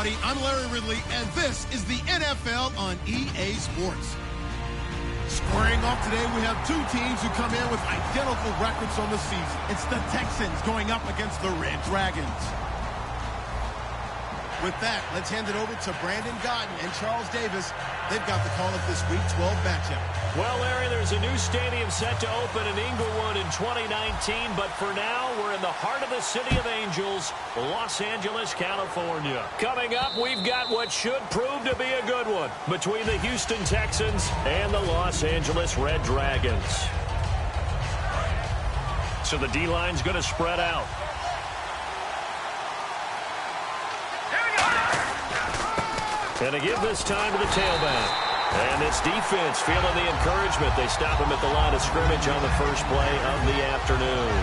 everybody. I'm Larry Ridley, and this is the NFL on EA Sports. Squaring off today, we have two teams who come in with identical records on the season. It's the Texans going up against the Red Dragons. With that, let's hand it over to Brandon Godden and Charles Davis. They've got the call of this Week 12 matchup. Well, Larry, there's a new stadium set to open in Inglewood in 2019, but for now, we're in the heart of the City of Angels, Los Angeles, California. Coming up, we've got what should prove to be a good one between the Houston Texans and the Los Angeles Red Dragons. So the D-line's going to spread out. And to give this time to the tailback. And this defense feeling the encouragement. They stop him at the line of scrimmage on the first play of the afternoon.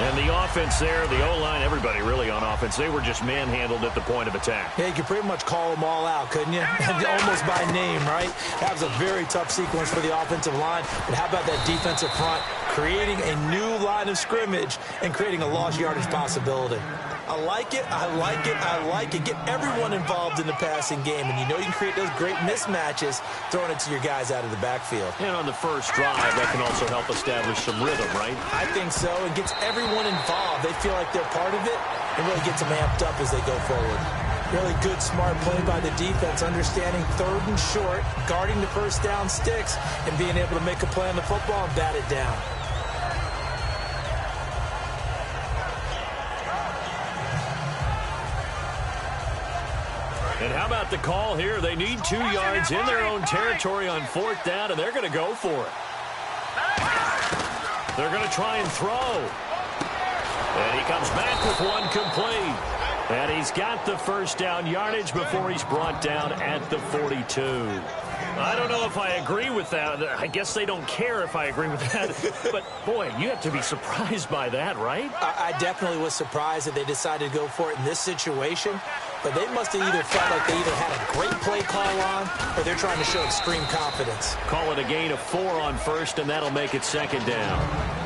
And the offense there, the O-line, everybody really on offense, they were just manhandled at the point of attack. Yeah, you could pretty much call them all out, couldn't you? Almost by name, right? That was a very tough sequence for the offensive line. But how about that defensive front creating a new line of scrimmage and creating a lost yardage possibility? I like it, I like it, I like it. Get everyone involved in the passing game, and you know you can create those great mismatches throwing it to your guys out of the backfield. And on the first drive, that can also help establish some rhythm, right? I think so. It gets everyone involved. They feel like they're part of it, and really gets them amped up as they go forward. Really good, smart play by the defense, understanding third and short, guarding the first down sticks, and being able to make a play on the football and bat it down. And how about the call here? They need 2 yards in their own territory on fourth down, and they're going to go for it. They're going to try and throw. And he comes back with one complete. And he's got the first down yardage before he's brought down at the 42. I don't know if I agree with that. I guess they don't care if I agree with that. But, boy, you have to be surprised by that, right? I definitely was surprised that they decided to go for it in this situation. But they must have either felt like they either had a great play call on or they're trying to show extreme confidence. Call it a gain of 4 on first, and that'll make it second down.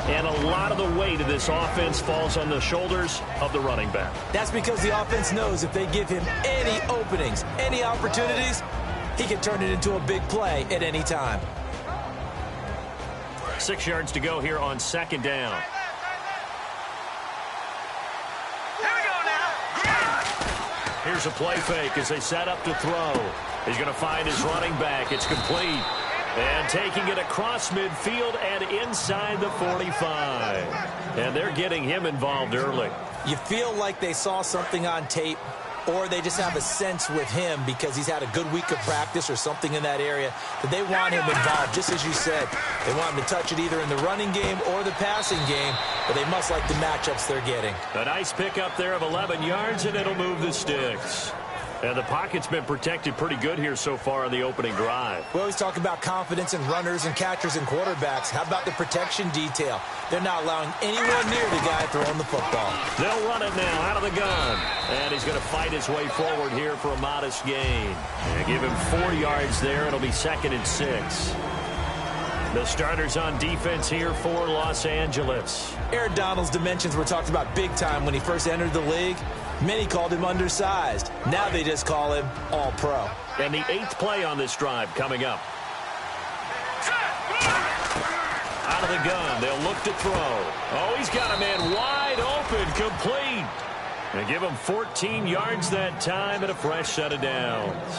And a lot of the weight of this offense falls on the shoulders of the running back. That's because the offense knows if they give him any openings, any opportunities, he can turn it into a big play at any time. 6 yards to go here on second down. Here's a play fake as they set up to throw. He's going to find his running back. It's complete. And taking it across midfield and inside the 45. And they're getting him involved early. You feel like they saw something on tape, or they just have a sense with him because he's had a good week of practice or something in that area that they want him involved, just as you said. They want him to touch it either in the running game or the passing game, but they must like the matchups they're getting. A nice pickup there of 11 yards, and it'll move the sticks. And the pocket's been protected pretty good here so far on the opening drive. We always talk about confidence in runners and catchers and quarterbacks. How about the protection detail? They're not allowing anyone near the guy throwing the football. They'll run it now out of the gun. And he's going to fight his way forward here for a modest gain. And give him 4 yards there. It'll be 2nd and 6. The starters on defense here for Los Angeles. Aaron Donald's dimensions were talked about big time when he first entered the league. Many called him undersized. Now they just call him all-pro. And the 8th play on this drive coming up. Out of the gun, they'll look to throw. Oh, he's got a man wide open, complete. And give him 14 yards that time and a fresh set of downs.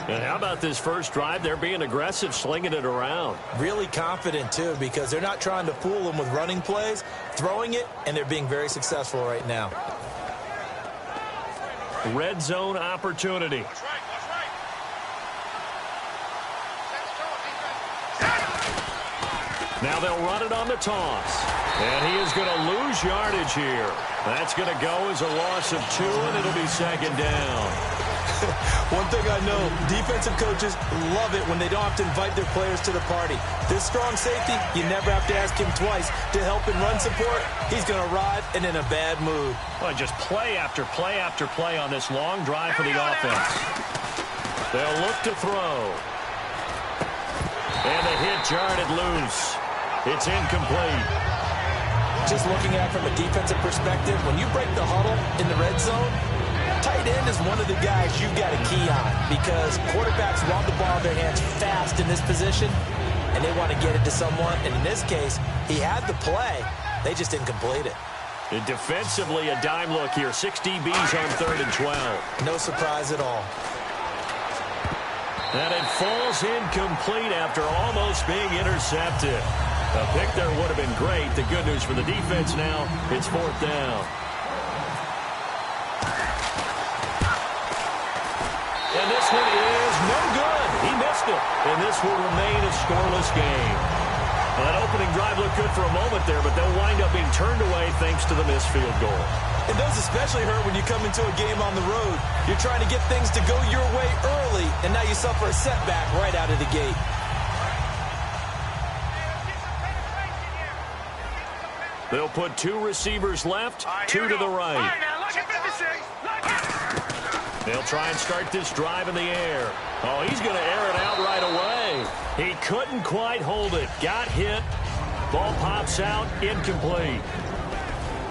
And how about this first drive? They're being aggressive, slinging it around. Really confident, too, because they're not trying to fool them with running plays, throwing it, and they're being very successful right now. Red zone opportunity. Now they'll run it on the toss. And he is going to lose yardage here. That's going to go as a loss of 2, and it'll be 2nd down. One thing I know, defensive coaches love it when they don't have to invite their players to the party. This strong safety, you never have to ask him twice to help in run support. He's going to arrive and in a bad mood. Well, just play after play after play on this long drive for the offense. They'll look to throw. And the hit jarred it loose. It's incomplete. Just looking at it from a defensive perspective, when you break the huddle in the red zone, Tight end is one of the guys you've got a key on because quarterbacks want the ball in their hands fast in this position, and they want to get it to someone. And in this case, he had the play. They just didn't complete it. And defensively, a dime look here. 6 DBs on 3rd and 12. No surprise at all. And it falls incomplete after almost being intercepted. A pick there would have been great. The good news for the defense now, it's 4th down. And this one is no good. He missed it. And this will remain a scoreless game. Well, that opening drive looked good for a moment there, but they'll wind up being turned away thanks to the missed field goal. And those especially hurt when you come into a game on the road. You're trying to get things to go your way early, and now you suffer a setback right out of the gate. They'll put 2 receivers left, 2 to the right. They'll try and start this drive in the air. Oh, he's going to air it out right away. He couldn't quite hold it. Got hit. Ball pops out. Incomplete.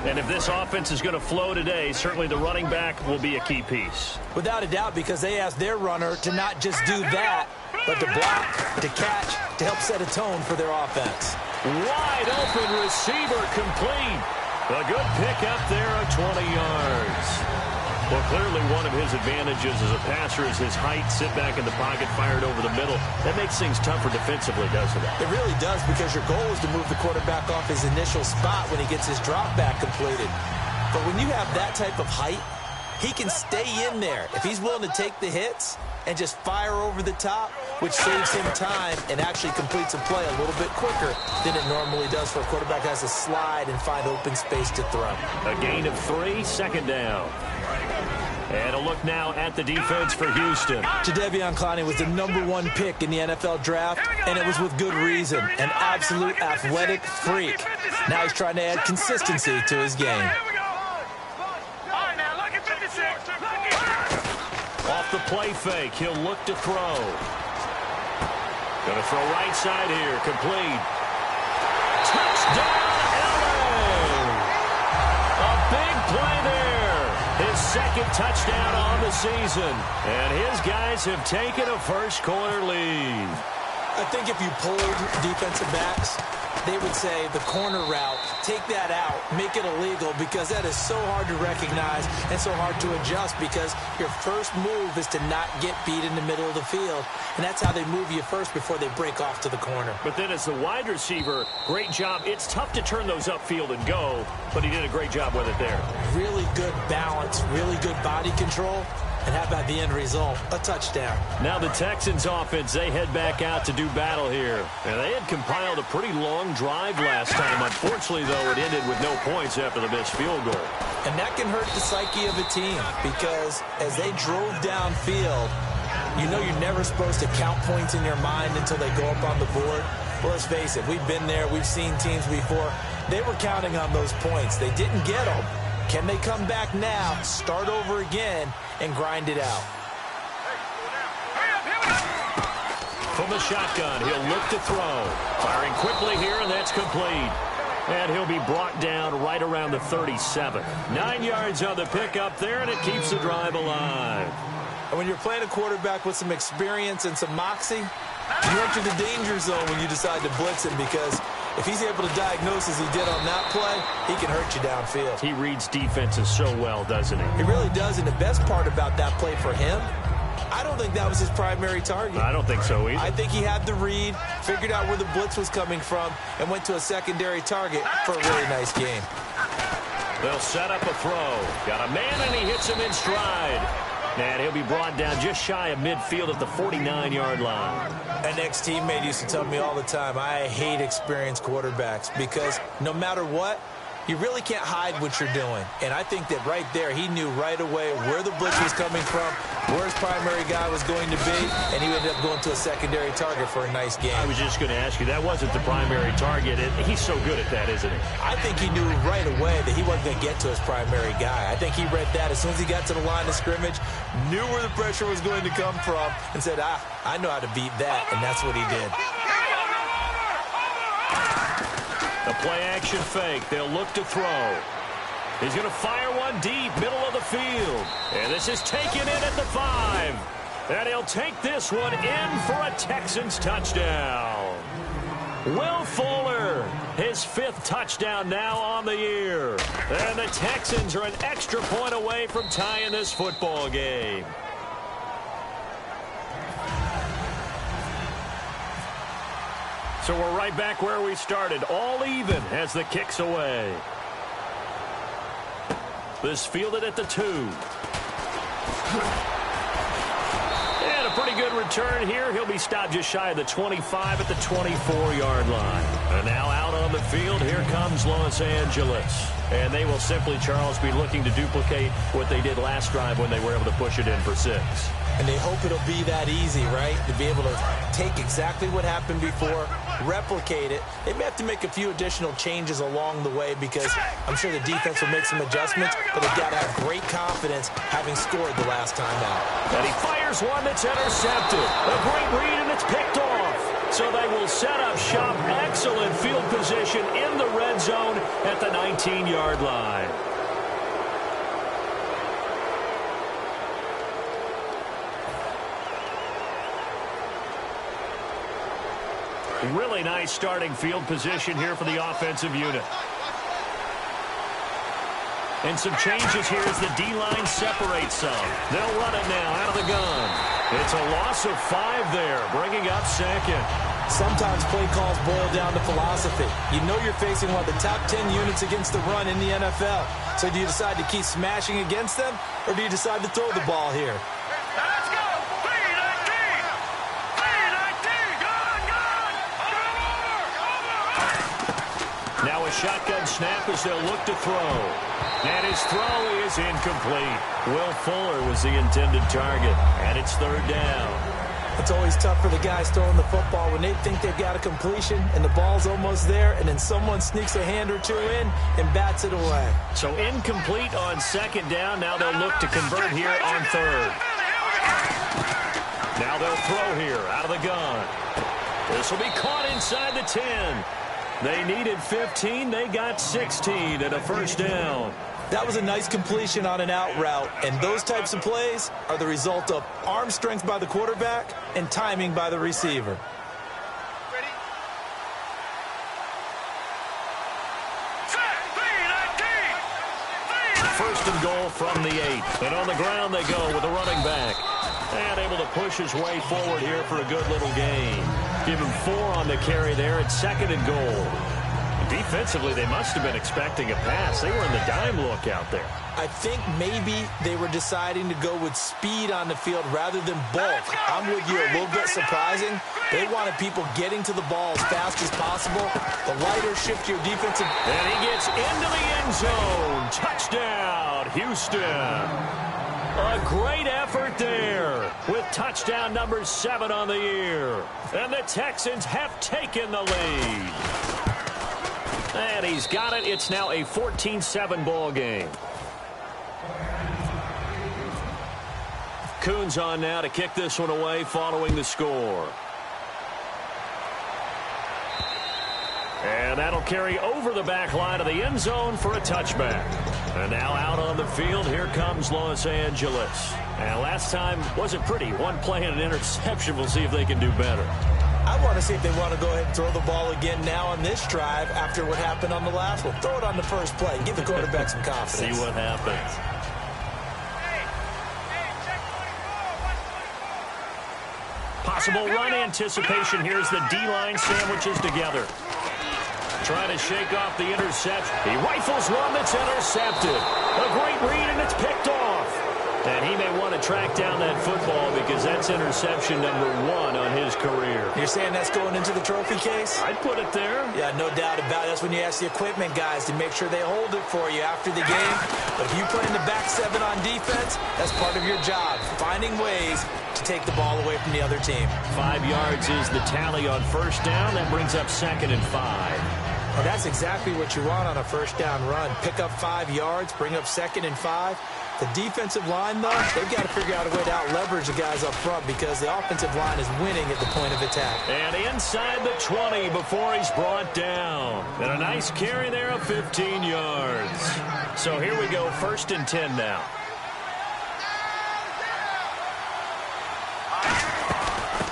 And if this offense is going to flow today, certainly the running back will be a key piece. Without a doubt, because they asked their runner to not just do that, but to block, to catch, to help set a tone for their offense. Wide open receiver complete. A good pick up there of 20 yards. Well, clearly one of his advantages as a passer is his height. Sit back in the pocket, fired over the middle. That makes things tougher defensively, doesn't it? It really does, because your goal is to move the quarterback off his initial spot when he gets his drop back completed. But when you have that type of height, he can stay in there if he's willing to take the hits and just fire over the top, which saves him time and actually completes a play a little bit quicker than it normally does for a quarterback that has to slide and find open space to throw. A gain of 3, 2nd down. And a look now at the defense for Houston. Jadeveon Clowney was the #1 pick in the NFL draft, and it was with good reason. An absolute athletic freak. Now he's trying to add consistency to his game. Off the play fake, he'll look to throw. Going to throw right side here, complete. Touchdown, LA! A big play there. His 2nd touchdown on the season. And his guys have taken a first-quarter lead. I think if you polled defensive backs, they would say the corner route, take that out, make it illegal, because that is so hard to recognize and so hard to adjust, because your first move is to not get beat in the middle of the field, and that's how they move you first before they break off to the corner. But then as the wide receiver, great job. It's tough to turn those upfield and go, but he did a great job with it there. Really good balance, really good body control. And how about the end result? A touchdown. Now the Texans offense, they head back out to do battle here. And they had compiled a pretty long drive last time. Unfortunately, though, it ended with no points after the missed field goal. And that can hurt the psyche of a team, because as they drove downfield, you know you're never supposed to count points in your mind until they go up on the board. Well, let's face it, we've been there. We've seen teams before. They were counting on those points. They didn't get them. Can they come back now, start over again, and grind it out? From the shotgun, he'll look to throw. Firing quickly here, and that's complete. And he'll be brought down right around the 37. 9 yards on the pickup there, and it keeps the drive alive. And when you're playing a quarterback with some experience and some moxie, you enter the danger zone when you decide to blitz him, because if he's able to diagnose as he did on that play, he can hurt you downfield. He reads defenses so well, doesn't he? He really does, and the best part about that play for him, I don't think that was his primary target. I don't think so either. I think he had the read, figured out where the blitz was coming from, and went to a secondary target for a really nice game. They'll set up a throw. Got a man, and he hits him in stride. And he'll be brought down just shy of midfield at the 49-yard line. An ex-teammate used to tell me all the time, I hate experienced quarterbacks, because no matter what, you really can't hide what you're doing. And I think that right there, he knew right away where the blitz was coming from, where his primary guy was going to be, and he ended up going to a secondary target for a nice game. I was just going to ask you, that wasn't the primary target. He's so good at that, isn't he? I think he knew right away that he wasn't going to get to his primary guy. I think he read that as soon as he got to the line of scrimmage, knew where the pressure was going to come from, and said, I know how to beat that, and that's what he did. The play-action fake. They'll look to throw. He's going to fire one deep, middle of the field. And this is taken in at the 5. And he'll take this one in for a Texans touchdown. Will Fuller, his 5th touchdown now on the year. And the Texans are an extra point away from tying this football game. So we're right back where we started, all even as the kick's away. This fielded at the 2. And a pretty good return here. He'll be stopped just shy of the 25 at the 24-yard line. And now out on the field, here comes Los Angeles. And they will simply, Charles, be looking to duplicate what they did last drive when they were able to push it in for 6. And they hope it'll be that easy, right? To be able to take exactly what happened before, replicate it. They may have to make a few additional changes along the way because I'm sure the defense will make some adjustments, but they've got to have great confidence having scored the last time out. And he fires one that's intercepted. A great read, and it's picked off. So they will set up shop. Excellent field position in the red zone at the 19-yard line. Really nice starting field position here for the offensive unit. And some changes here as the D-line separates some. They'll run it now out of the gun. It's a loss of 5 there, bringing up 2nd. Sometimes play calls boil down to philosophy. You know you're facing one of the top 10 units against the run in the NFL. So do you decide to keep smashing against them, or do you decide to throw the ball here? Now a shotgun snap as they'll look to throw. And his throw is incomplete. Will Fuller was the intended target, and it's 3rd down. It's always tough for the guys throwing the football when they think they've got a completion and the ball's almost there, and then someone sneaks a hand or 2 in and bats it away. So incomplete on 2nd down. Now they'll look to convert here on 3rd. Now they'll throw here out of the gun. This will be caught inside the 10. They needed 15. They got 16 and a 1st down. That was a nice completion on an out route, and those types of plays are the result of arm strength by the quarterback and timing by the receiver. First and goal from the 8. And on the ground they go with a running back. And able to push his way forward here for a good little gain. Give him 4 on the carry there at 2nd and goal. Defensively, they must have been expecting a pass. They were in the dime look out there. I think maybe they were deciding to go with speed on the field rather than bulk. I'm with you, a little bit surprising. They wanted people getting to the ball as fast as possible. The lighter, shiftier defensive. And he gets into the end zone. Touchdown, Houston. A great effort there with touchdown number 7 on the year. And the Texans have taken the lead. And he's got it. It's now a 14-7 ball game. Coons on now to kick this one away following the score. And that'll carry over the back line of the end zone for a touchback. And now out on the field, here comes Los Angeles. And last time wasn't pretty. 1 play and an interception. We'll see if they can do better. I want to see if they want to go ahead and throw the ball again now on this drive after what happened on the last one. Throw it on the first play. Give the quarterback some confidence. See what happens. Possible run anticipation. Here's the D-line sandwiches together. Trying to shake off the interception. He rifles one that's intercepted. A great read, and it's picked off. And he may want to track down that football because that's interception number 1 on his career. You're saying that's going into the trophy case? I'd put it there. Yeah, no doubt about it. That's when you ask the equipment guys to make sure they hold it for you after the game. But if you play in the back 7 on defense, that's part of your job, finding ways to take the ball away from the other team. 5 yards is the tally on 1st down. That brings up 2nd and 5. Well, that's exactly what you want on a 1st down run. Pick up 5 yards, bring up 2nd and 5. The defensive line, though, they've got to figure out a way to out-leverage the guys up front because the offensive line is winning at the point of attack. And inside the 20 before he's brought down. And a nice carry there of 15 yards. So here we go, 1st and 10 now.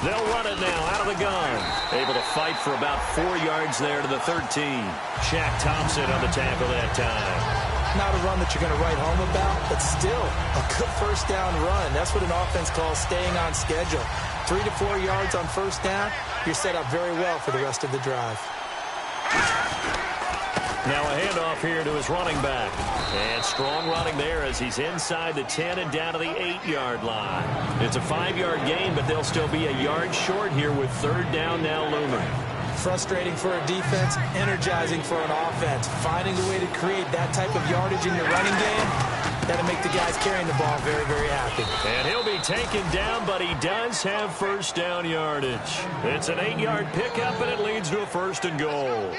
They'll run it now out of the gun. Able to fight for about 4 yards there to the 13. Shaq Thompson on the tackle that time. Not a run that you're going to write home about, but still a good first down run. That's what an offense calls staying on schedule. 3 to 4 yards on first down, you're set up very well for the rest of the drive. Now a handoff here to his running back. And strong running there as he's inside the 10 and down to the 8-yard line. It's a 5-yard gain, but they'll still be a yard short here with 3rd down now looming. Frustrating for a defense, energizing for an offense. Finding a way to create that type of yardage in your running game, that'll make the guys carrying the ball very, very happy. And he'll be taken down, but he does have 1st down yardage. It's an 8-yard pickup, and it leads to a 1st and goal.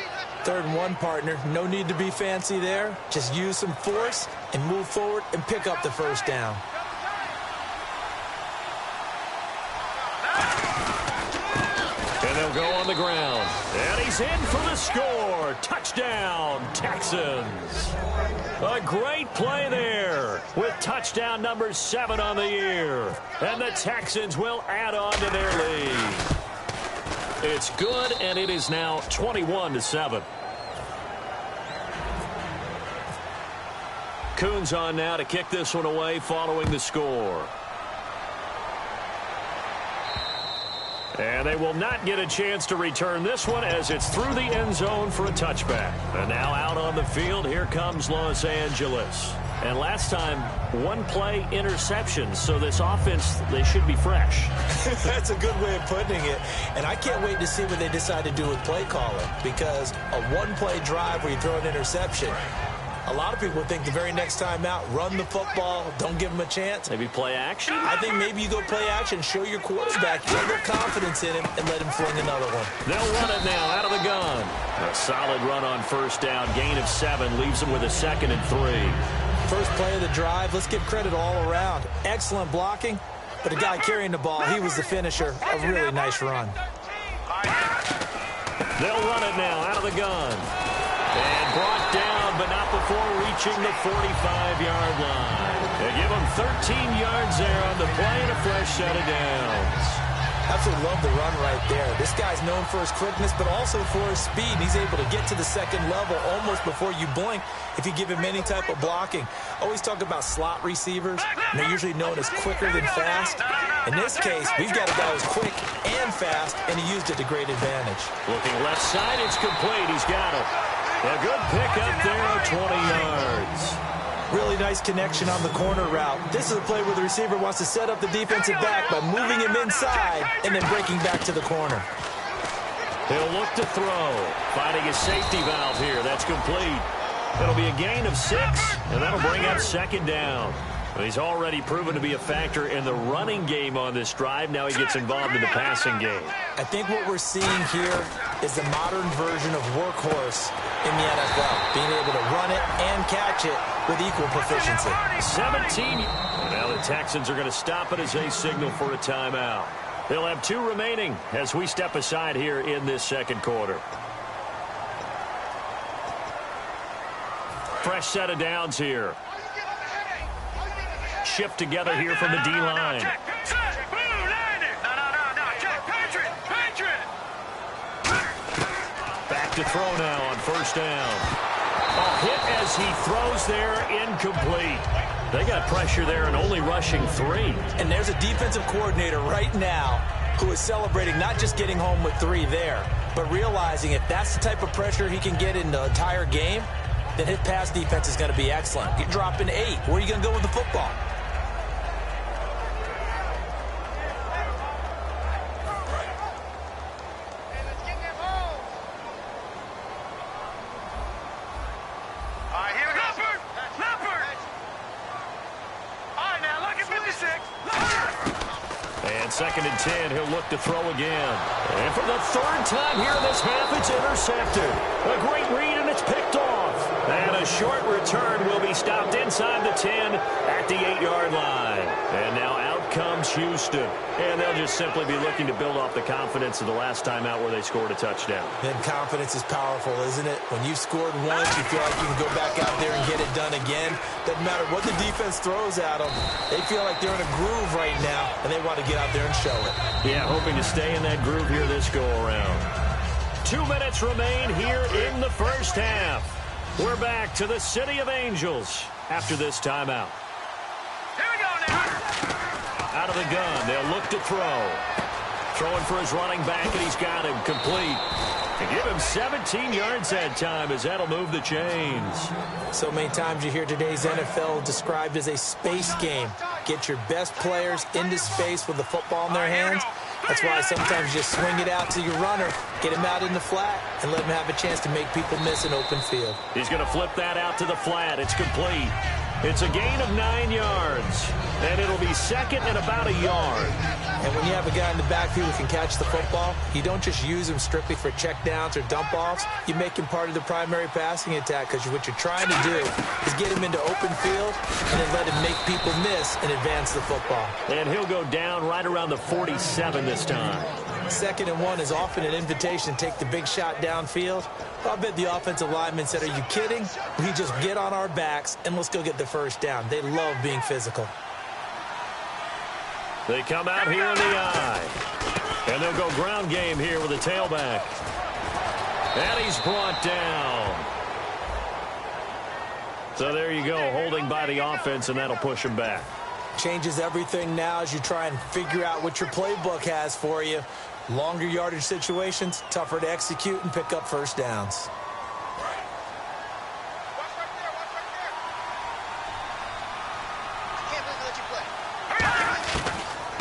3rd and 1, partner. No need to be fancy there. Just use some force and move forward and pick up the 1st down. And they'll go on the ground. And he's in for the score. Touchdown, Texans. A great play there with touchdown number 7 on the year. And the Texans will add on to their lead. It's good, and it is now 21-7. Coons on now to kick this one away following the score. And they will not get a chance to return this one as it's through the end zone for a touchback. And now out on the field, here comes Los Angeles. And last time, 1 play interception. So this offense, they should be fresh. That's a good way of putting it. And I can't wait to see what they decide to do with play calling. Because a 1-play drive where you throw an interception, a lot of people think the very next time out, run the football, don't give them a chance. Maybe play action? I think maybe you go play action, show your quarterback, you have a little confidence in him, and let him fling another one. They'll run it now out of the gun. A solid run on 1st down, gain of 7, leaves them with a 2nd and 3. First play of the drive, let's give credit all around. Excellent blocking, but the guy carrying the ball, he was the finisher. A really nice run. They'll run it now out of the gun. And brought down, but not before reaching the 45-yard line. They give him 13 yards there on the play and a fresh set of downs. Absolutely love the run right there. This guy's known for his quickness, but also for his speed. He's able to get to the 2nd level almost before you blink if you give him any type of blocking. Always talk about slot receivers, and they're usually known as quicker than fast. In this case, we've got a guy who's quick and fast, and he used it to great advantage. Looking left side, it's complete. He's got it. A good pickup there of 20 yards. Really nice connection on the corner route. This is a play where the receiver wants to set up the defensive back by moving him inside and then breaking back to the corner. He'll look to throw. Finding a safety valve here. That's complete. It'll be a gain of 6, and that'll bring up 2nd down. He's already proven to be a factor in the running game on this drive. Now he gets involved in the passing game. I think what we're seeing here is the modern version of workhorse in the NFL. Being able to run it and catch it with equal proficiency. 17. Now the Texans are going to stop it as they signal for a timeout. They'll have 2 remaining as we step aside here in this 2nd quarter. Fresh set of downs here. Shift together here from the D-line. Back to throw now on 1st down. A hit as he throws there, incomplete. They got pressure there and only rushing 3. And there's a defensive coordinator right now who is celebrating not just getting home with 3 there, but realizing if that's the type of pressure he can get in the entire game, then his pass defense is going to be excellent. You're dropping 8. Where are you going to go with the football? And 2nd and 10, he'll look to throw again. And for the 3rd time here in this half, it's intercepted. A great read, and it's picked off. And a short return will be stopped inside the 10 at the 8-yard line. And now out comes Houston. And they'll just simply be looking to build off the confidence of the last time out where they scored a touchdown. And confidence is powerful, isn't it? When you've scored once, you feel like you can go back out there and get it done again. Doesn't matter what the defense throws at them. They feel like they're in a groove right now, and they want to get out there and show it. Yeah, hoping to stay in that groove here this go-around. 2 minutes remain here in the first half. We're back to the City of Angels after this timeout. Here we go now. Out of the gun, they'll look to throw. Throwing for his running back, and he's got him complete. And give him 17 yards that time as that'll move the chains. So many times you hear today's NFL described as a space game. Get your best players into space with the football in their hands. That's why sometimes you just swing it out to your runner, get him out in the flat, and let him have a chance to make people miss an open field. He's going to flip that out to the flat. It's complete. It's a gain of 9 yards, and it'll be second and about a yard. And when you have a guy in the backfield who can catch the football, you don't just use him strictly for checkdowns or dump-offs. You make him part of the primary passing attack because what you're trying to do is get him into open field and then let him make people miss and advance the football. And he'll go down right around the 47 this time. 2nd and 1 is often an invitation to take the big shot downfield. I'll bet the offensive lineman said, "Are you kidding? We just get on our backs and let's go get the first down." They love being physical. They come out here in the eye. And they'll go ground game here with a tailback. And he's brought down. So there you go, holding by the offense, and that'll push him back. Changes everything now as you try and figure out what your playbook has for you. Longer yardage situations, tougher to execute and pick up first downs.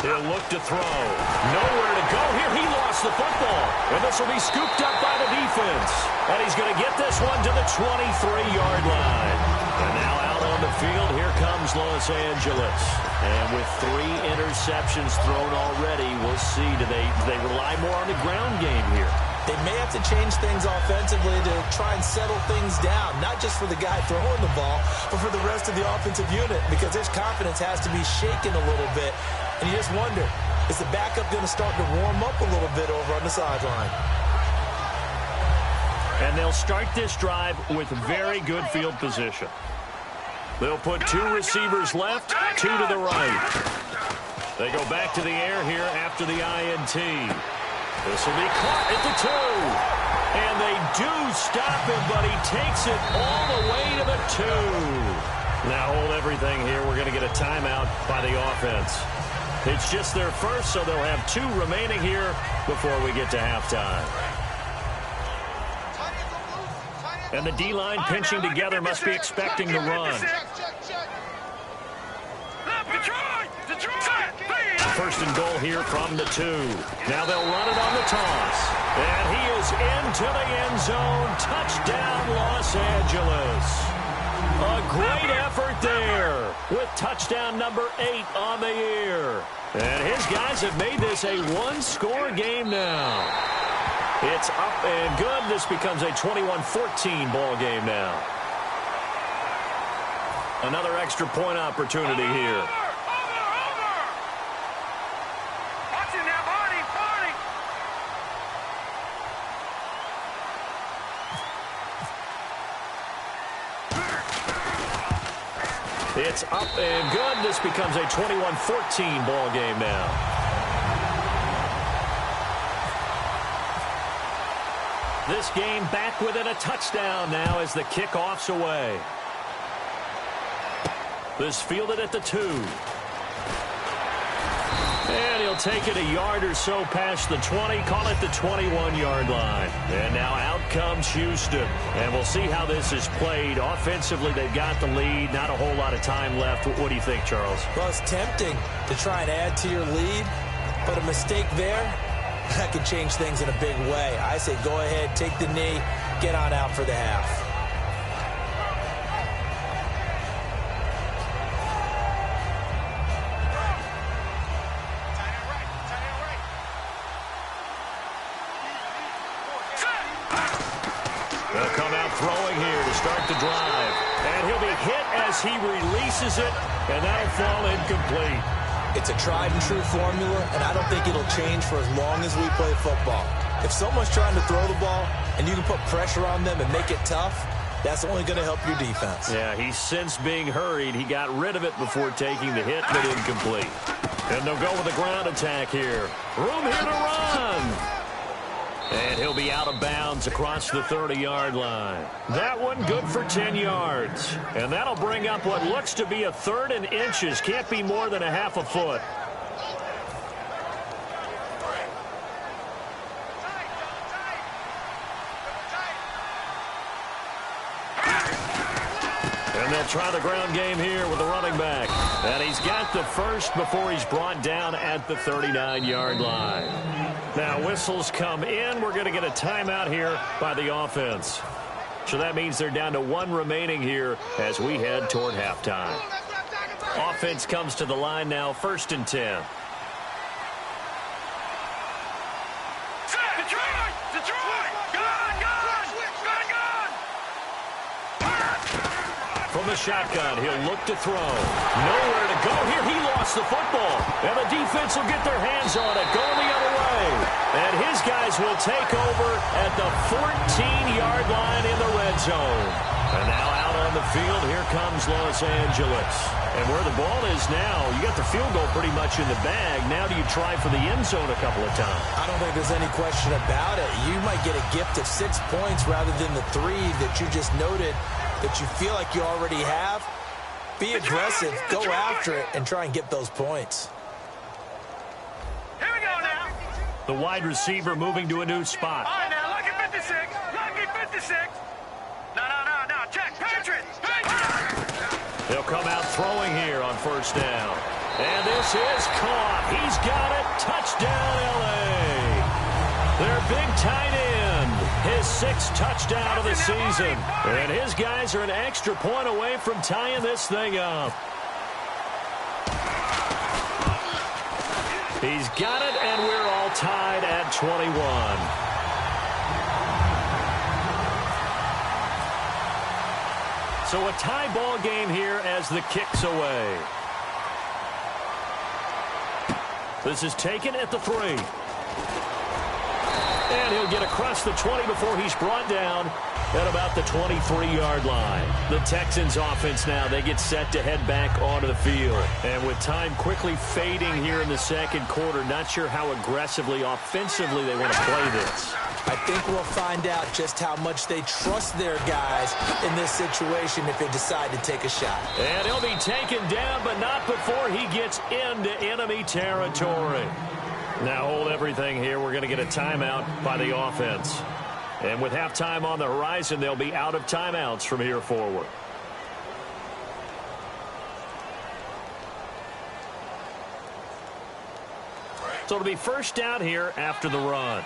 He'll look to throw. Nowhere to go here. He lost the football. And this will be scooped up by the defense. And he's going to get this one to the 23-yard line. And now out on the field, here comes Los Angeles. And with 3 interceptions thrown already, we'll see. Do they rely more on the ground game here? They may have to change things offensively to try and settle things down, not just for the guy throwing the ball, but for the rest of the offensive unit, because his confidence has to be shaken a little bit. And you just wonder, is the backup going to start to warm up a little bit over on the sideline? And they'll start this drive with very good field position. They'll put 2 receivers left, 2 to the right. They go back to the air here after the INT. This will be caught at the 2. And they do stop him, but he takes it all the way to the 2. Now hold everything here. We're going to get a timeout by the offense. It's just their first, so they'll have 2 remaining here before we get to halftime. And the D-line pinching together must be expecting the run. First and goal here from the 2. Now they'll run it on the toss. And he is into the end zone. Touchdown, Los Angeles. A great effort there with touchdown number 8 on the year. And his guys have made this a 1-score game now. It's up and good. This becomes a 21-14 ball game now. Another extra point opportunity here. It's up and good. This becomes a 21-14 ball game now. This game back within a touchdown now as the kickoff's away. This fielded at the 2. And he'll take it a yard or so past the 20, call it the 21-yard line. And now out comes Houston. And we'll see how this is played. Offensively, they've got the lead. Not a whole lot of time left. What do you think, Charles? Well, it's tempting to try and add to your lead, but a mistake there, that could change things in a big way. I say go ahead, take the knee, get on out for the half. Throwing here to start the drive. And he'll be hit as he releases it, and that'll fall incomplete. It's a tried-and-true formula, and I don't think it'll change for as long as we play football. If someone's trying to throw the ball and you can put pressure on them and make it tough, that's only going to help your defense. Yeah, he's since being hurried. He got rid of it before taking the hit, but incomplete. And they'll go with a ground attack here. Room here to run. And he'll be out of bounds across the 30-yard line. That one good for 10 yards. And that'll bring up what looks to be a 3rd and inches. Can't be more than a half a foot. And they'll try the ground game here with the running back. And he's got the first before he's brought down at the 39-yard line. Now, whistles come in. We're going to get a timeout here by the offense. So that means they're down to 1 remaining here as we head toward halftime. Offense comes to the line now, 1st and 10. From the shotgun, he'll look to throw. Nowhere to go here. He lost the football. And the defense will get their hands on it, going the other way. And his guys will take over at the 14-yard line in the red zone. And now out on the field, here comes Los Angeles. And where the ball is now, you got the field goal pretty much in the bag. Now do you try for the end zone a couple of times? I don't think there's any question about it. You might get a gift of 6 points rather than the 3 that you just noted that you feel like you already have. Be aggressive, go after it, and try and get those points. Here we go now. The wide receiver moving to a new spot. All right, now, lucky 56. Lucky 56. No. Check. Patriot. They'll come out throwing here on 1st down. And this is caught. He's got it. Touchdown, L.A. Their big tight end. His 6th touchdown of the season. And his guys are an extra point away from tying this thing up. He's got it, and we're all tied at 21. So a tie ball game here as the kick's away. This is taken at the 3. And he'll get across the 20 before he's brought down at about the 23-yard line. The Texans offense now, they get set to head back onto the field. And with time quickly fading here in the 2nd quarter, not sure how aggressively, offensively they want to play this. I think we'll find out just how much they trust their guys in this situation if they decide to take a shot. And he'll be taken down, but not before he gets into enemy territory. Now hold everything here. We're going to get a timeout by the offense. And with halftime on the horizon, they'll be out of timeouts from here forward. So it'll be 1st down here after the run.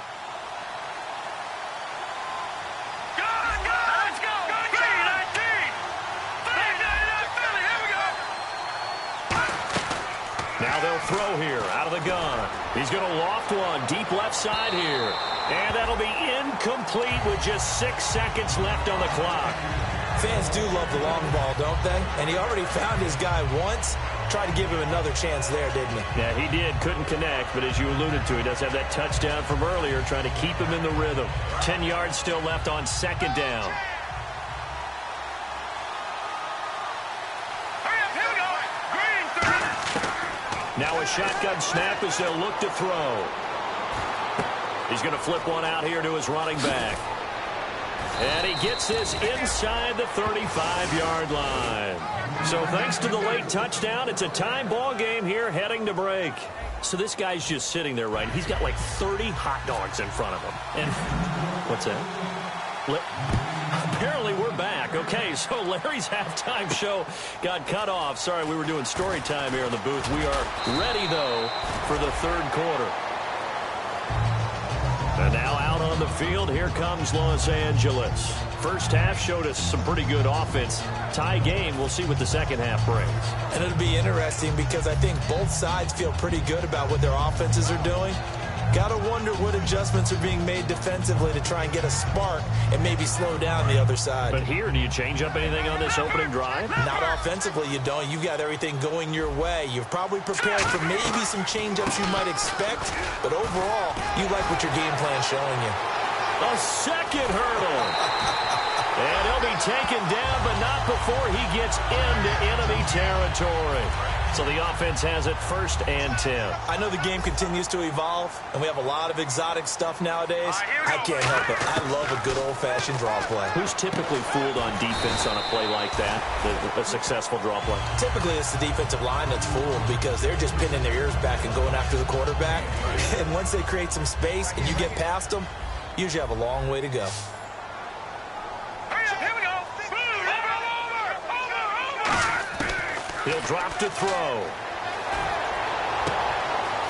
Now they'll throw here out of the gun. He's going to loft one deep left side here. And that'll be incomplete with just 6 seconds left on the clock. Fans do love the long ball, don't they? And he already found his guy once. Tried to give him another chance there, didn't he? Yeah, he did. Couldn't connect, but as you alluded to, he does have that touchdown from earlier, trying to keep him in the rhythm. 10 yards still left on 2nd down. Now a shotgun snap as they'll look to throw. He's going to flip one out here to his running back. And he gets this inside the 35-yard line. So thanks to the late touchdown, it's a time ball game here heading to break. So this guy's just sitting there, right? He's got like 30 hot dogs in front of him. And what's that? Apparently we're back. Okay, so Larry's halftime show got cut off. Sorry, we were doing story time here in the booth. We are ready, though, for the 3rd quarter. And now out on the field, here comes Los Angeles. First half showed us some pretty good offense. Tie game, we'll see what the 2nd half brings. And it'll be interesting because I think both sides feel pretty good about what their offenses are doing. Gotta wonder what adjustments are being made defensively to try and get a spark and maybe slow down the other side. But here, do you change up anything on this opening drive? Not offensively, you don't. You've got everything going your way. You've probably prepared for maybe some change-ups you might expect, but overall, you like what your game plan's showing you. A second hurdle. And he'll be taken down, but not before he gets into enemy territory. So the offense has it 1st and 10. I know the game continues to evolve, and we have a lot of exotic stuff nowadays. I can't help it. I love a good old-fashioned draw play. Who's typically fooled on defense on a play like that, a successful draw play? Typically, it's the defensive line that's fooled because they're just pinning their ears back and going after the quarterback. And once they create some space and you get past them, you usually have a long way to go. He'll drop to throw.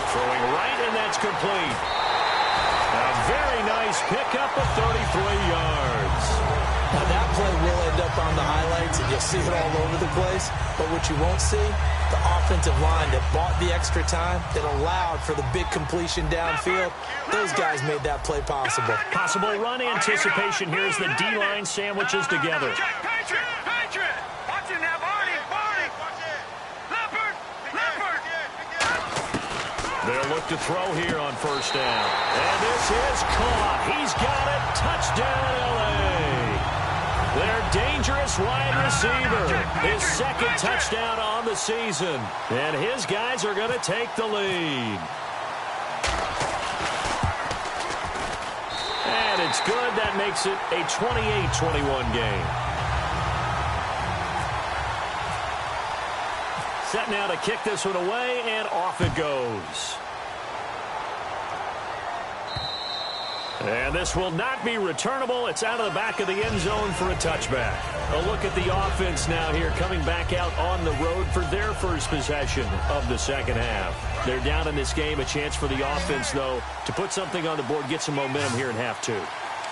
Throwing right, and that's complete. A very nice pickup of 33 yards. Now, that play will end up on the highlights, and you'll see it all over the place. But what you won't see, the offensive line that bought the extra time, that allowed for the big completion downfield, those guys made that play possible. Possible run anticipation here as the D-line sandwiches together. They'll look to throw here on 1st down. And this is caught. He's got it. Touchdown, L.A. Their dangerous wide receiver. His 2nd touchdown on the season. And his guys are going to take the lead. And it's good. That makes it a 28-21 game. Set now to kick this one away, and off it goes. And this will not be returnable. It's out of the back of the end zone for a touchback. A look at the offense now here, coming back out on the road for their first possession of the 2nd half. They're down in this game. A chance for the offense, though, to put something on the board, get some momentum here in half 2.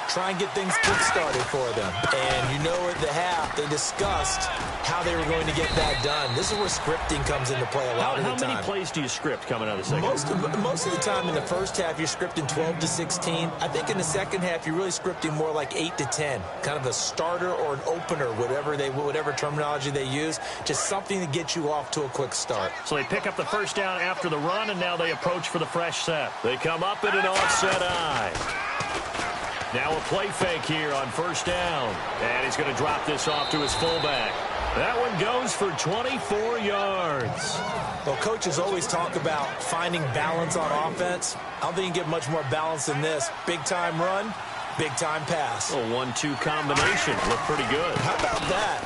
Try and get things kick-started for them. And you know at the half, they discussed how they were going to get that done. This is where scripting comes into play a lot of the time. How many plays do you script coming out of the 2nd? Most of the time in the 1st half, you're scripting 12 to 16. I think in the 2nd half, you're really scripting more like 8 to 10. Kind of a starter or an opener, whatever terminology they use. Just something to get you off to a quick start. So they pick up the 1st down after the run, and now they approach for the fresh set. They come up in an offset eye. Now a play fake here on 1st down. And he's going to drop this off to his fullback. That one goes for 24 yards. Well, coaches always talk about finding balance on offense. I don't think you can get much more balance than this. Big-time run, big-time pass. A 1-2 combination. Looked pretty good. How about that?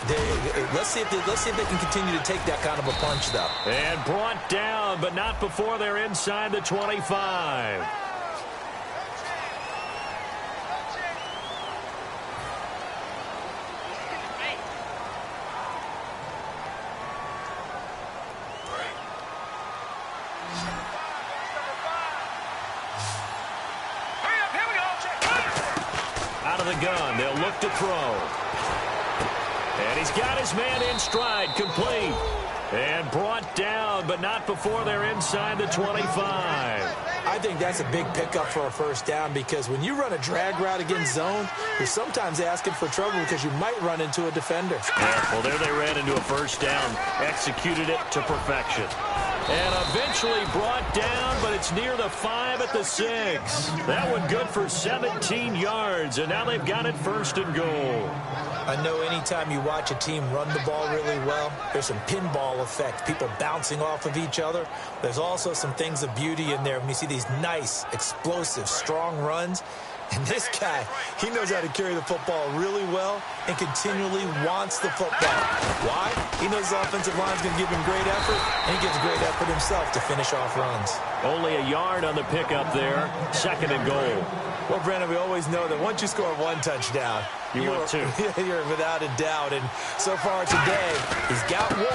Let's see if they can continue to take that kind of a punch, though. And brought down, but not before they're inside the 25. Out of the gun, they'll look to throw. And he's got his man in stride, complete. And brought down, but not before they're inside the 25. I think that's a big pickup for a 1st down because when you run a drag route against zone, you're sometimes asking for trouble because you might run into a defender. Yeah, well, there they ran into a 1st down, executed it to perfection. And eventually brought down, but it's near the 5 at the 6. That one good for 17 yards, and now they've got it 1st and goal. I know anytime you watch a team run the ball really well, there's some pinball effect, people bouncing off of each other. There's also some things of beauty in there when you see these nice, explosive, strong runs. And this guy, he knows how to carry the football really well and continually wants the football. Why? He knows the offensive line's going to give him great effort, and he gives great effort himself to finish off runs. Only a yard on the pickup there, 2nd and goal. Well, Brandon, we always know that once you score 1 touchdown, want 2. You're without a doubt. And so far today, he's got 1,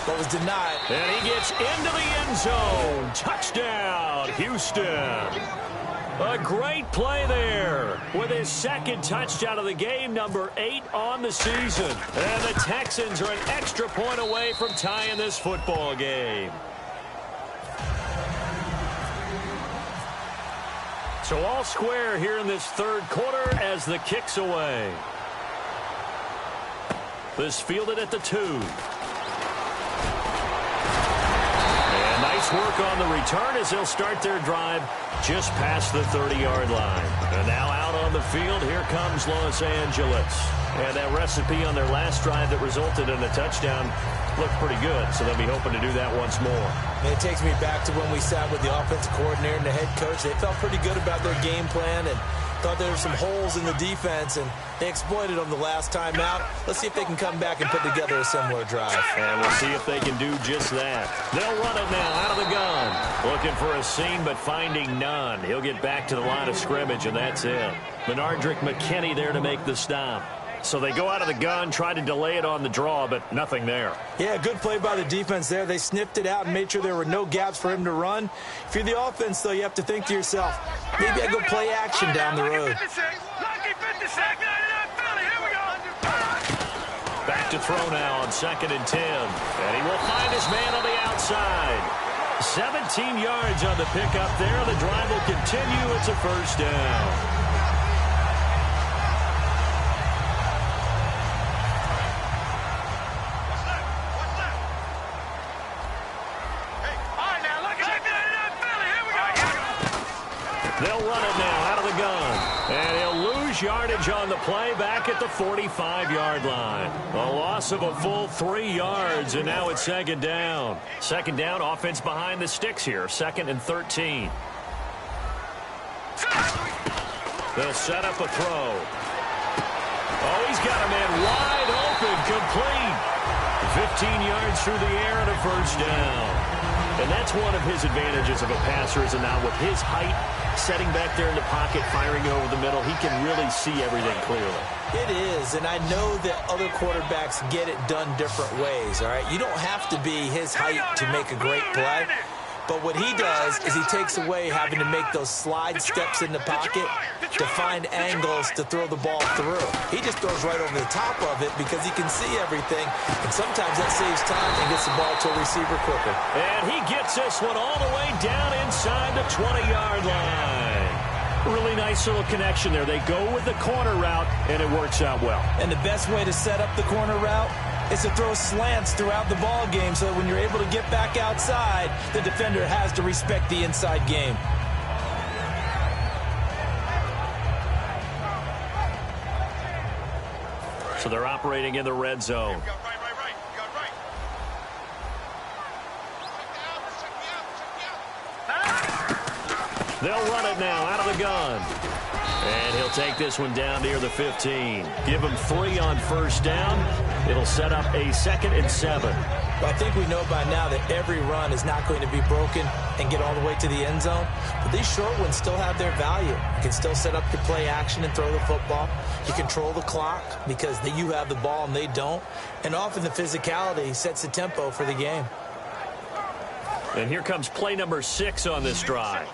but was denied. And he gets into the end zone. Touchdown, Houston. A great play there with his 2nd touchdown of the game, number 8 on the season. And the Texans are an extra point away from tying this football game. So all square here in this third quarter as the kick's away. This fielded at the 2. And nice work on the return as they'll start their drive just past the 30-yard line. And now out on the field, here comes Los Angeles. And that recipe on their last drive that resulted in a touchdown looked pretty good, so they'll be hoping to do that once more. And it takes me back to when we sat with the offensive coordinator and the head coach. They felt pretty good about their game plan and thought there were some holes in the defense, and they exploited them the last time out. Let's see if they can come back and put together a similar drive. And we'll see if they can do just that. They'll run it now out of the gun. Looking for a seam, but finding none. He'll get back to the line of scrimmage, and that's it. Benardrick McKinney there to make the stop. So they go out of the gun, try to delay it on the draw, but nothing there. Yeah, good play by the defense there. They sniffed it out and made sure there were no gaps for him to run. If you're the offense, though, you have to think to yourself, maybe I go play action down the road. Back to throw now on 2nd and 10. And he will find his man on the outside. 17 yards on the pickup there. The drive will continue. It's a first down. They'll run it now out of the gun. And he'll lose yardage on the play back at the 45-yard line. A loss of a full 3 yards, and now it's 2nd down. 2nd down, offense behind the sticks here. 2nd and 13. They'll set up a throw. Oh, he's got a man wide open, complete. 15 yards through the air and a first down. And that's one of his advantages of a passer, is now with his height, setting back there in the pocket, firing over the middle, he can really see everything clearly. It is, and I know that other quarterbacks get it done different ways, all right? You don't have to be his height to make a great play. But what he does is he takes away having to make those slide steps in the pocket to find angles to throw the ball through. He just throws right over the top of it because he can see everything, and sometimes that saves time and gets the ball to a receiver quicker. And he gets this one all the way down inside the 20-yard line. Really nice little connection there. They go with the corner route, and it works out well. And the best way to set up the corner route is to throw slants throughout the ball game so that when you're able to get back outside, the defender has to respect the inside game. So they're operating in the red zone. They'll run it now out of the gun. And he'll take this one down near the 15. Give him 3 on first down. It'll set up a 2nd and 7. Well, I think we know by now that every run is not going to be broken and get all the way to the end zone. But these short ones still have their value. You can still set up your play action and throw the football. You control the clock because you have the ball and they don't. And often the physicality sets the tempo for the game. And here comes play number 6 on this drive.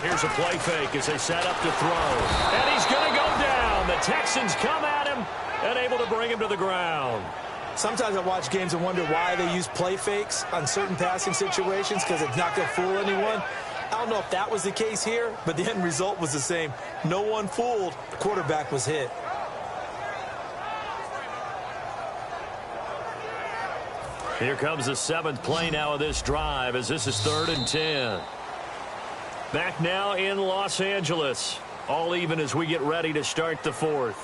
Here's a play fake as they set up to throw. And he's going to go down. The Texans come at him and able to bring him to the ground. Sometimes I watch games and wonder why they use play fakes on certain passing situations because it's not going to fool anyone. I don't know if that was the case here, but the end result was the same. No one fooled. The quarterback was hit. Here comes the 7th play now of this drive as this is 3rd and 10. Back now in Los Angeles. All even as we get ready to start the 4th.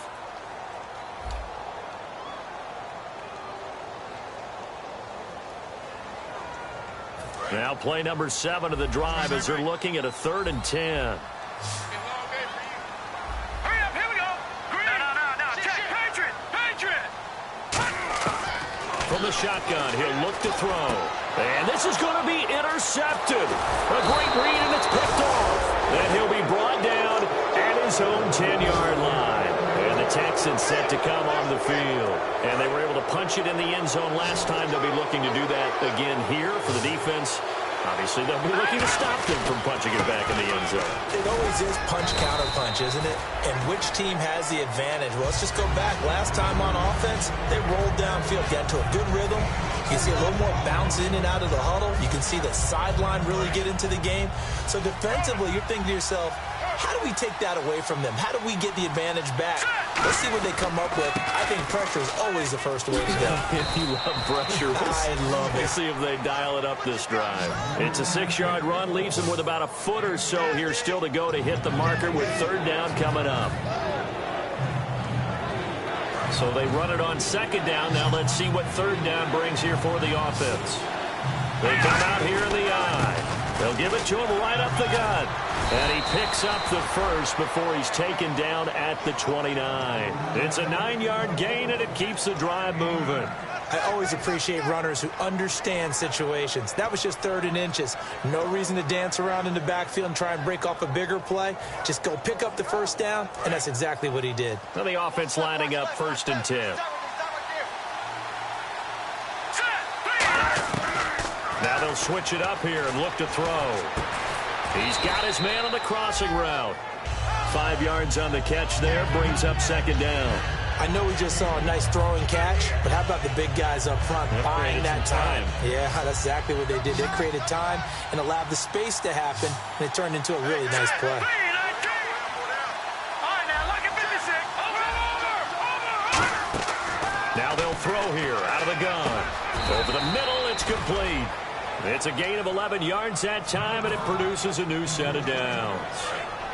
Now play number 7 of the drive as they're looking at a 3rd and 10. From the shotgun, he'll look to throw. And this is going to be intercepted. A great read, and it's picked off. And he'll be brought down at his own 10-yard line. And the Texans set to come on the field. And they were able to punch it in the end zone last time. They'll be looking to do that again here for the defense. Obviously, they'll be looking to stop them from punching it back in the end zone. It always is punch-counter-punch, isn't it? And which team has the advantage? Well, let's just go back. Last time on offense, they rolled downfield, got into a good rhythm. You see a little more bounce in and out of the huddle. You can see the sideline really get into the game. So defensively, you're thinking to yourself, how do we take that away from them? How do we get the advantage back? Let's see what they come up with. I think pressure is always the first way to go. If you love pressure, I love it. We'll see if they dial it up this drive. It's a 6-yard run, leaves them with about a foot or so here still to go to hit the marker with third down coming up. So they run it on second down. Now let's see what third down brings here for the offense. They come out here in the eye. They'll give it to him right up the gut. And he picks up the first before he's taken down at the 29. It's a 9-yard gain, and it keeps the drive moving. I always appreciate runners who understand situations. That was just 3rd and inches. No reason to dance around in the backfield and try and break off a bigger play. Just go pick up the first down, and that's exactly what he did. Now the offense lining up 1st and 10. Now they'll switch it up here and look to throw. He's got his man on the crossing route. 5 yards on the catch there, brings up second down. I know we just saw a nice throwing catch, but how about the big guys up front buying that time? Yeah, that's exactly what they did. They created time and allowed the space to happen, and it turned into a really nice play. Now they'll throw here out of the gun. Over the middle, it's complete. It's a gain of 11 yards that time, and it produces a new set of downs.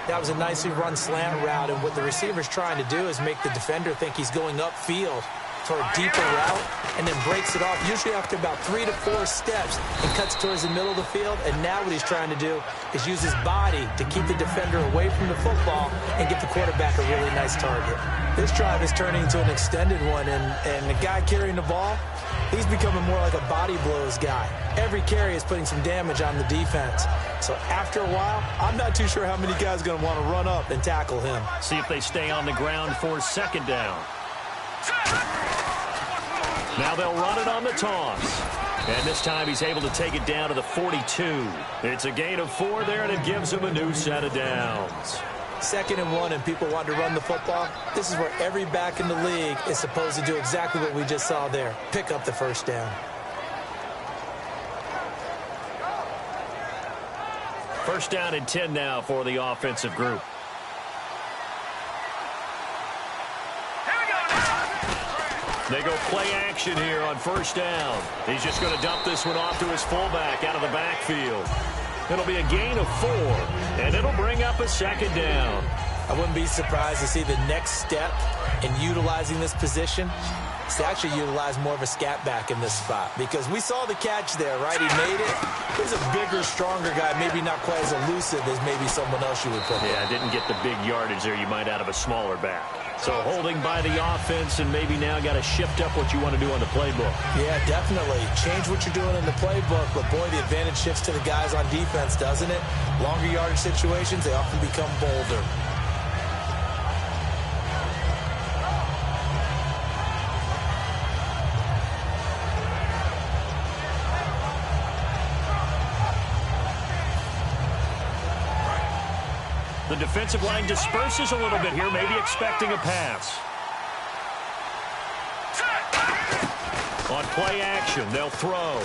That was a nicely run slant route, and what the receiver's trying to do is make the defender think he's going upfield for a deeper route, and then breaks it off, usually after about 3 to 4 steps, and cuts towards the middle of the field. And now what he's trying to do is use his body to keep the defender away from the football and get the quarterback a really nice target. This drive is turning into an extended one, and the guy carrying the ball, he's becoming more like a body blows guy. Every carry is putting some damage on the defense. So after a while, I'm not too sure how many guys are going to want to run up and tackle him. See if they stay on the ground for second down. Now they'll run it on the toss. And this time he's able to take it down to the 42. It's a gain of 4 there, and it gives him a new set of downs. 2nd and 1, and people want to run the football. This is where every back in the league is supposed to do exactly what we just saw there. Pick up the first down. First down and 10 now for the offensive group. They go play action here on first down. He's just going to dump this one off to his fullback out of the backfield. It'll be a gain of 4, and it'll bring up a second down. I wouldn't be surprised to see the next step in utilizing this position is to actually utilize more of a scat back in this spot, because we saw the catch there, right? He made it. He's a bigger, stronger guy, maybe not quite as elusive as maybe someone else you would put there. Yeah, didn't get the big yardage there you might out of a smaller back. So holding by the offense, and maybe now got to shift up what you want to do on the playbook. Yeah, definitely. Change what you're doing in the playbook, but boy, the advantage shifts to the guys on defense, doesn't it? Longer yardage situations, they often become bolder. The defensive line disperses a little bit here, maybe expecting a pass. On play action, they'll throw.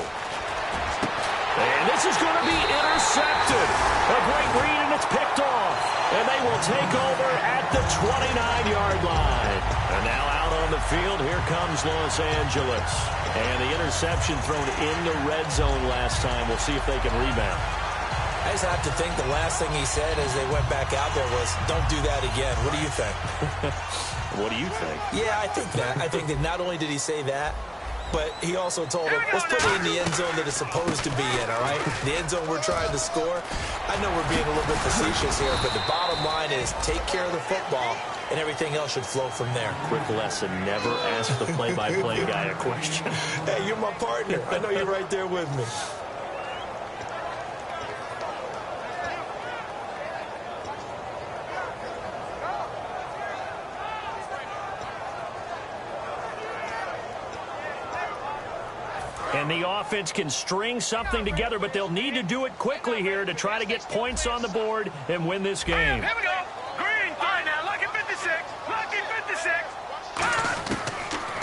And this is going to be intercepted. A great read, and it's picked off. And they will take over at the 29-yard line. And now out on the field, here comes Los Angeles. And the interception thrown in the red zone last time. We'll see if they can rebound. I just have to think the last thing he said as they went back out there was, don't do that again. What do you think? What do you think? Yeah, I think that. I think that not only did he say that, but he also told him, let's put it in the end zone that it's supposed to be in, all right? The end zone we're trying to score. I know we're being a little bit facetious here, but the bottom line is take care of the football, and everything else should flow from there. Quick lesson, never ask the play-by-play guy a question. Hey, you're my partner. I know you're right there with me. And the offense can string something together, but they'll need to do it quickly here to try to get points on the board and win this game. Here we go. Green. All right, now, lucky 56. Lucky 56.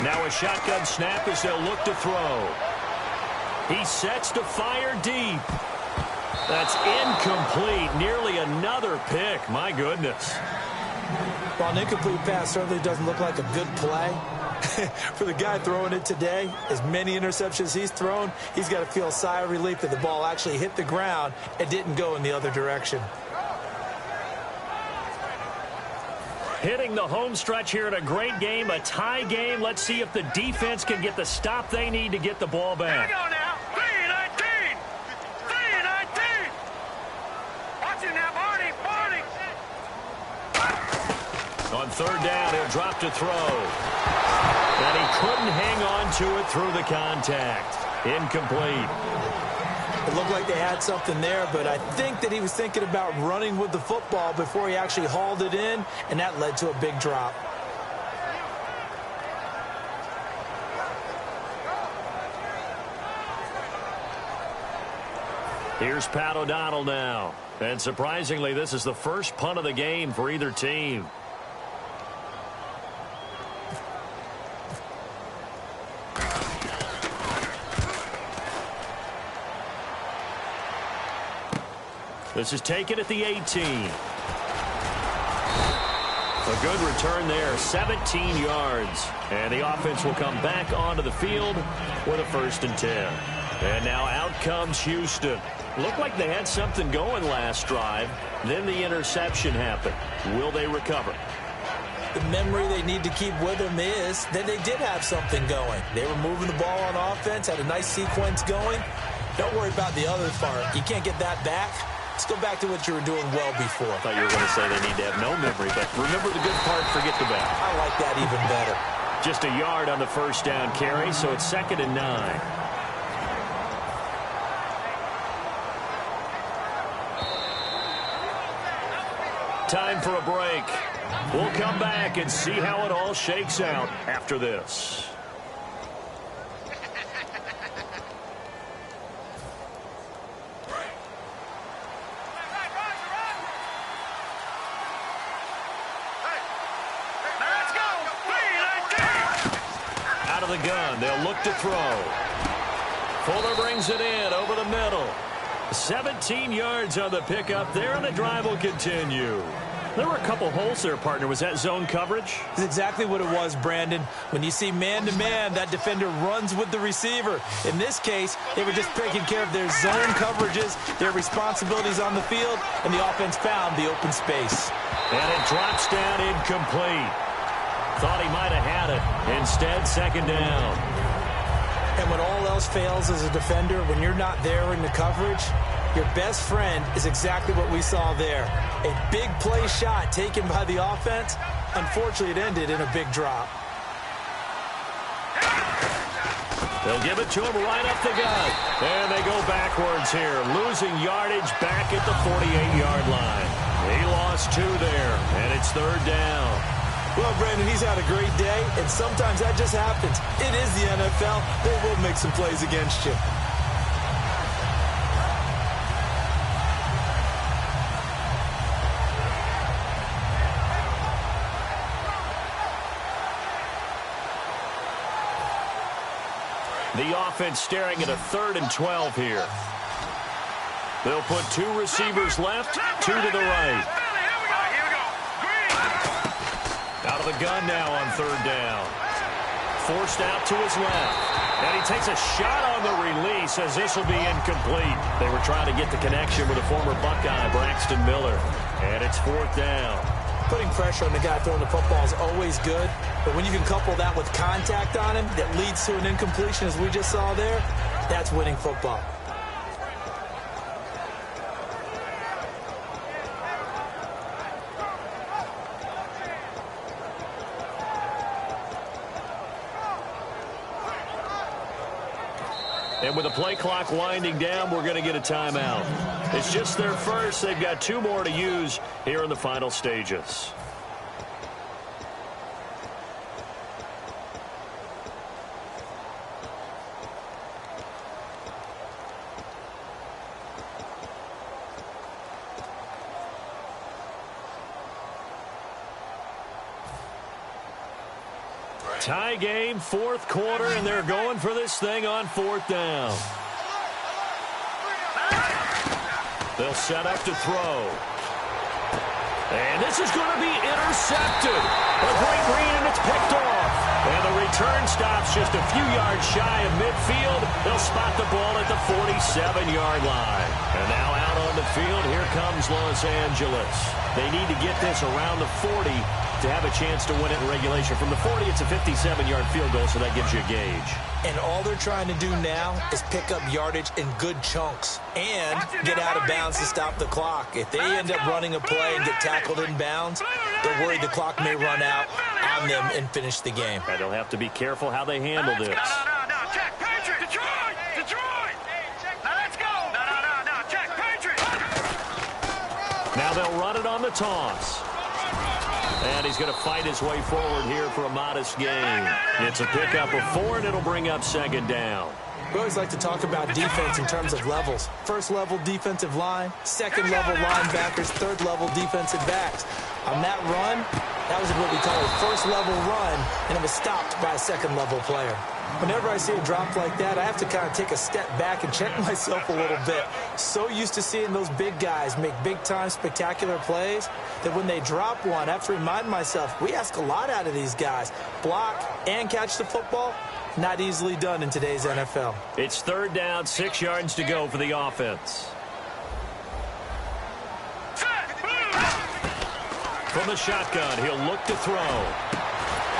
Now a shotgun snap as they'll look to throw. He sets to fire deep. That's incomplete. Nearly another pick. My goodness. Well, an incomplete pass certainly doesn't look like a good play. For the guy throwing it today, as many interceptions he's thrown, he's got to feel a sigh of relief that the ball actually hit the ground and didn't go in the other direction. Hitting the home stretch here in a great game, a tie game. Let's see if the defense can get the stop they need to get the ball back. Here we go now. 3-19. 3-19. Watch it now, Barney. On third down, he'll drop to throw. And he couldn't hang on to it through the contact. Incomplete. It looked like they had something there, but I think that he was thinking about running with the football before he actually hauled it in, and that led to a big drop. Here's Pat O'Donnell now. And surprisingly, this is the first punt of the game for either team. This is taken at the 18. A good return there, 17 yards. And the offense will come back onto the field with a 1st and 10. And now out comes Houston. Looked like they had something going last drive. Then the interception happened. Will they recover? The memory they need to keep with them is that they did have something going. They were moving the ball on offense, had a nice sequence going. Don't worry about the other part. You can't get that back. Let's go back to what you were doing well before. I thought you were going to say they need to have no memory, but remember the good part, forget the bad. I like that even better. Just a yard on the 1st down carry, so it's 2nd and 9. Time for a break. We'll come back and see how it all shakes out after this. Out of the gun, they'll look to throw. Fuller brings it in over the middle. 17 yards on the pickup there, and the drive will continue. There were a couple holes there, partner. Was that zone coverage? That's exactly what it was, Brandon. When you see man-to-man, that defender runs with the receiver. In this case, they were just taking care of their zone coverages, their responsibilities on the field, and the offense found the open space. And it drops down incomplete. Thought he might have had it. Instead, 2nd down. And when all else fails as a defender, when you're not there in the coverage, your best friend is exactly what we saw there. A big play shot taken by the offense. Unfortunately, it ended in a big drop. They'll give it to him right up the gut. And they go backwards here, losing yardage back at the 48-yard line. He lost 2 there, and it's 3rd down. Well, Brandon, he's had a great day, and sometimes that just happens. It is the NFL. They will make some plays against you. The offense staring at a 3rd and 12 here. They'll put 2 receivers left, 2 to the right. Out of the gun now on 3rd down. Forced out to his left. And he takes a shot on the release as this will be incomplete. They were trying to get the connection with a former Buckeye, Braxton Miller. And it's 4th down. Putting pressure on the guy throwing the football is always good. But when you can couple that with contact on him that leads to an incompletion, as we just saw there, that's winning football. And with the play clock winding down, we're going to get a timeout. It's just their first. They've got 2 more to use here in the final stages. Tie game, fourth quarter, and they're going for this thing on fourth down. They'll set up to throw. And this is going to be intercepted. A great read, and it's picked off. And the return stops just a few yards shy of midfield. They'll spot the ball at the 47-yard line. And now out on the field, here comes Los Angeles. They need to get this around the 40 to have a chance to win it in regulation. From the 40, it's a 57-yard field goal, so that gives you a gauge. And all they're trying to do now is pick up yardage in good chunks and get out of bounds to stop the clock. If they end up running a play and get tackled in bounds, they're worried the clock may run out on them and finish the game. And they'll have to be careful how they handle this. No, check, Patriot! Detroit! Now let's go! No, check, Patriot! Now they'll run it on the toss. And he's going to fight his way forward here for a modest gain. It's a pickup of 4, and it'll bring up second down. We always like to talk about defense in terms of levels. First level defensive line, second level linebackers, third level defensive backs. On that run, that was what we call a first level run, and it was stopped by a second level player. Whenever I see a drop like that, I have to kind of take a step back and check myself a little bit. So used to seeing those big guys make big-time spectacular plays that when they drop one, I have to remind myself, we ask a lot out of these guys. Block and catch the football, not easily done in today's NFL. It's third down, 6 yards to go for the offense. From the shotgun, he'll look to throw.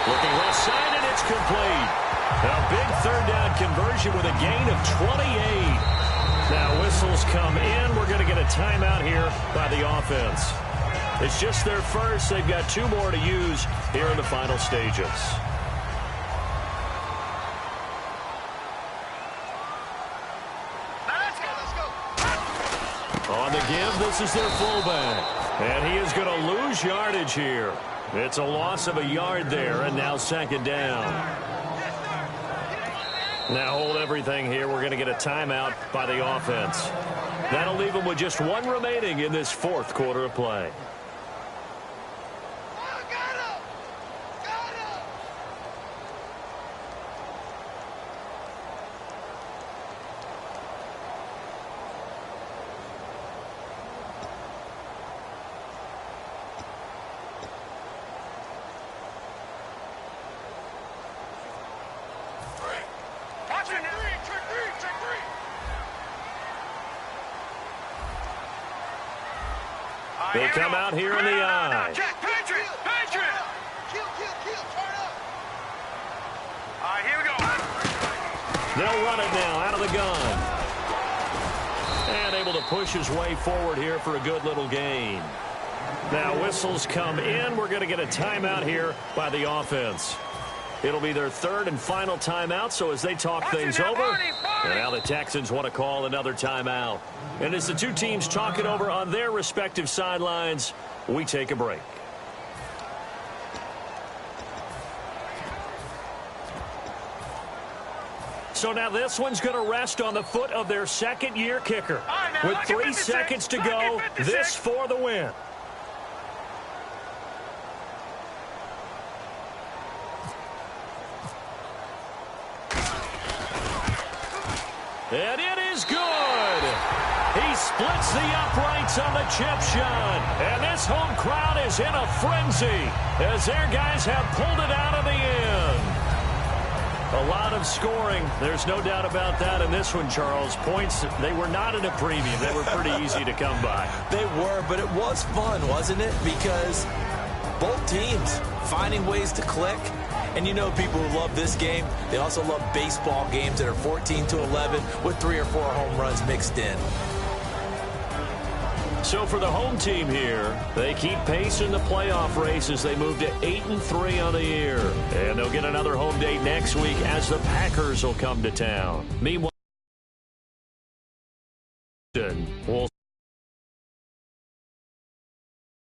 Looking left side, and it's complete. A big third down conversion with a gain of 28. Now whistles come in. We're going to get a timeout here by the offense. It's just their first. They've got 2 more to use here in the final stages. On the give, this is their fullback. And he is going to lose yardage here. It's a loss of a yard there, and now second down. Now hold everything here. We're going to get a timeout by the offense. That'll leave them with just 1 remaining in this fourth quarter of play. They come out here in the eye. Check, Patriot! Kill, turn up! All right, here we go. They'll run it now out of the gun. And able to push his way forward here for a good little gain. Now whistles come in. We're going to get a timeout here by the offense. It'll be their third and final timeout, so as they talk things over, and now the Texans want to call another timeout. And as the 2 teams talk it over on their respective sidelines, we take a break. So now this one's going to rest on the foot of their second-year kicker. With 3 seconds to go, this for the win. And it is good. He splits the uprights on the chip shot. And this home crowd is in a frenzy as their guys have pulled it out of the end. A lot of scoring. There's no doubt about that in this one, Charles. Points, they were not in a preview. They were pretty easy to come by. They were, but it was fun, wasn't it? Because both teams finding ways to click. And you know people who love this game, they also love baseball games that are 14-11 with 3 or 4 home runs mixed in. So for the home team here, they keep pace in the playoff race as they move to 8-3 on the year. And they'll get another home date next week as the Packers will come to town. Meanwhile,